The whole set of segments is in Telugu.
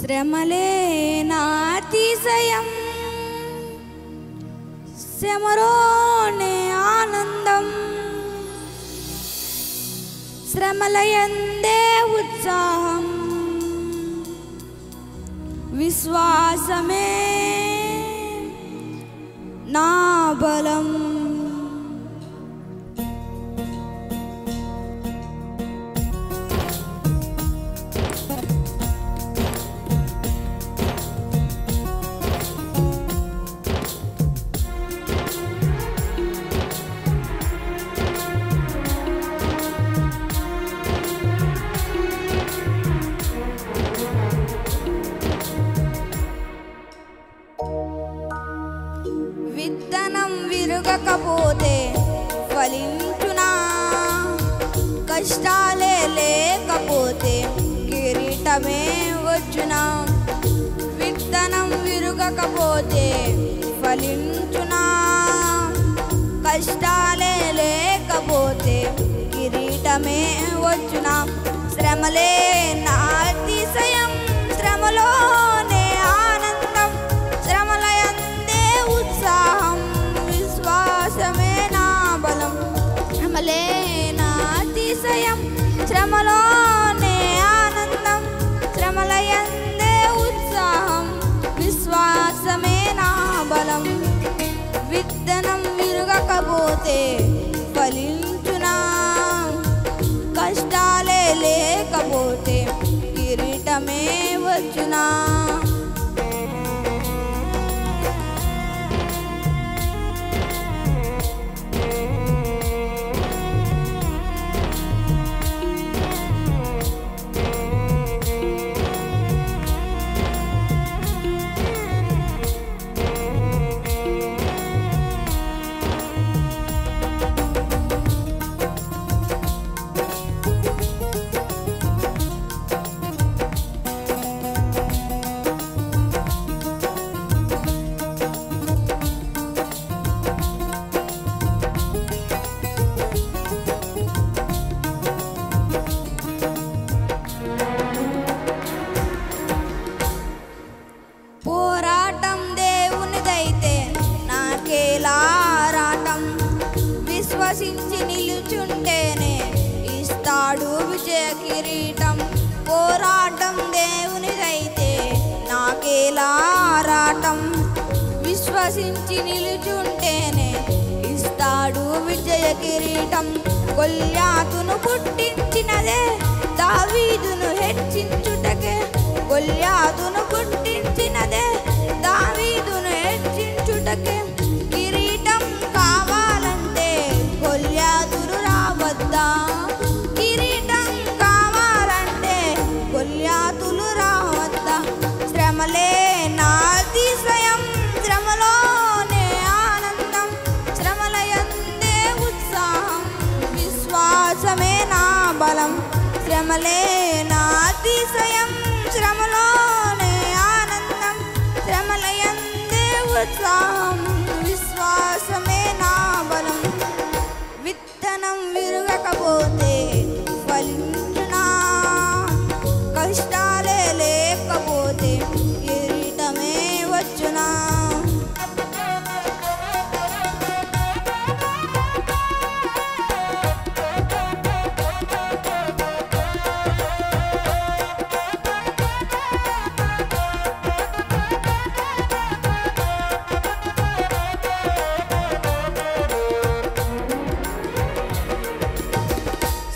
శ్రమలే నా అతిశయం, శ్రమలోనే ఆనందం, శ్రమలయందే ఉత్సాహం, విశ్వాసమే నా బలం. విత్తనం విరగకపోతే ఫలించునా, కష్టాలే లేకపోతే కిరీటమే వచ్చునా. విత్తనం విరగకపోతే ఫలించునా, కష్టాలే లేకపోతే కిరీటమే వచ్చునా. శ్రమలే నా అతిశయం, శ్రమలోనే ఆనందం, శ్రమలయందే ఉత్సాహం, విశ్వాసమే నా బలం. శ్రమలే నా అతిశయం, శ్రమలోనే ఆనందం, శ్రమలయందే ఉత్సాహం, విశ్వాసమే నా బలం. విత్తనం విరగకపోతే ఫలించునా, కష్టాలే లేకపోతే కిరీటమే వచ్చునా. పోరాటం దేవునిదైతే నాకేలా రాటం, విశ్వసించి నిలుచుంటేనే ఇస్తాడు విజయ కిరీటం. పోరాటం దేవునిదైతే నాకేలా రాటం, విశ్వసించి నిలుచుంటేనే ఇస్తాడు విజయ కిరీటం. గొల్యాతును పుట్టించినదే దావీదును హెచ్చించుటకే, గొల్యాతును పుట్టించినదే దావీదును హెచ్చించుటకే. కిరీటం కావాలంటే గొల్యాతులు రావద్దా, కిరీటం కావాలంటే గొల్యాతులు రావద్దా. శ్రమలే నా అతిశయం, శ్రమలోనే ఆనందం, శ్రమలయందే ఉత్సాహం, విశ్వాసమే నా బలం. శ్రమలే నా అతిశయం, శ్రమలోనే ఆనందం, శ్రమలయందే ఉత్సాహం, విశ్వాసమే నా బలం. విత్తనం విరగకపోతే ఫలించునా, కష్టాలే లేకపోతే కిరీటమే వచ్చునా.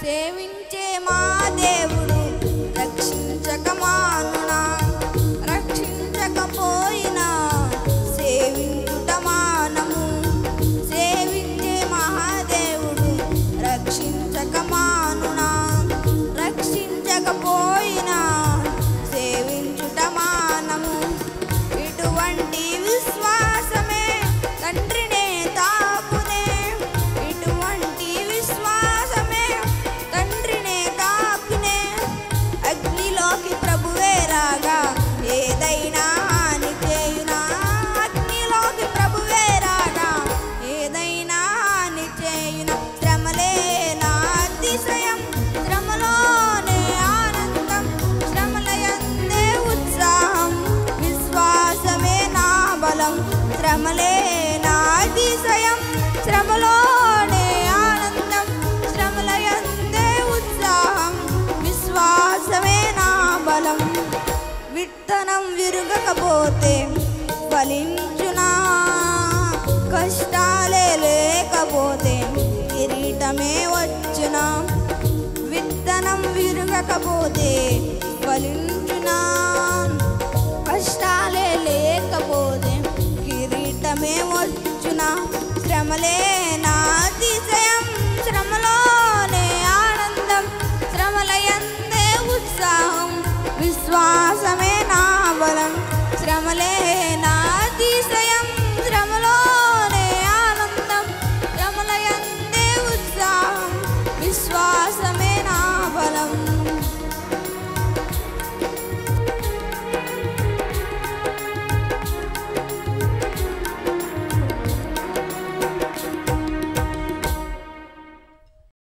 సేవించే మా దేవుడు రక్షించక మానునా, రక్షించకపోయినా సేవించుట మానము. సేవించే మహాదేవుడు రక్షించక మానునా, రక్షించకపోయినా సేవించుట మానము. ఇటువంటి విశ్వాసమే తండ్రినే తాకునే, ఇటువంటి విశ్వాసమే తండ్రినే తాకునే. అగ్నిలోకి ప్రభువే రాగా ఏదైనా హాని చేయునా, అగ్నిలోకి ప్రభువే రాగా ఏదైనా హాని చేయునా. శ్రమలే నా అతిశయం, శ్రమలోనే ఆనందం, శ్రమలయందే ఉత్సాహం, శ్రమలే నా అతిశయం, శ్రమలోనే ఆనందం, శ్రమల యందే ఉత్సాహం, విశ్వాసమే నా బలం. విత్తనం విరగకపోతే ఫలించునా, కష్టాలే లేకపోతే కిరీటమే వచ్చునా. విత్తనం విరగకపోతే ఫలించునా, కష్టాలే లేకపోతే కిరీటమే వచ్చునా. శ్రమలే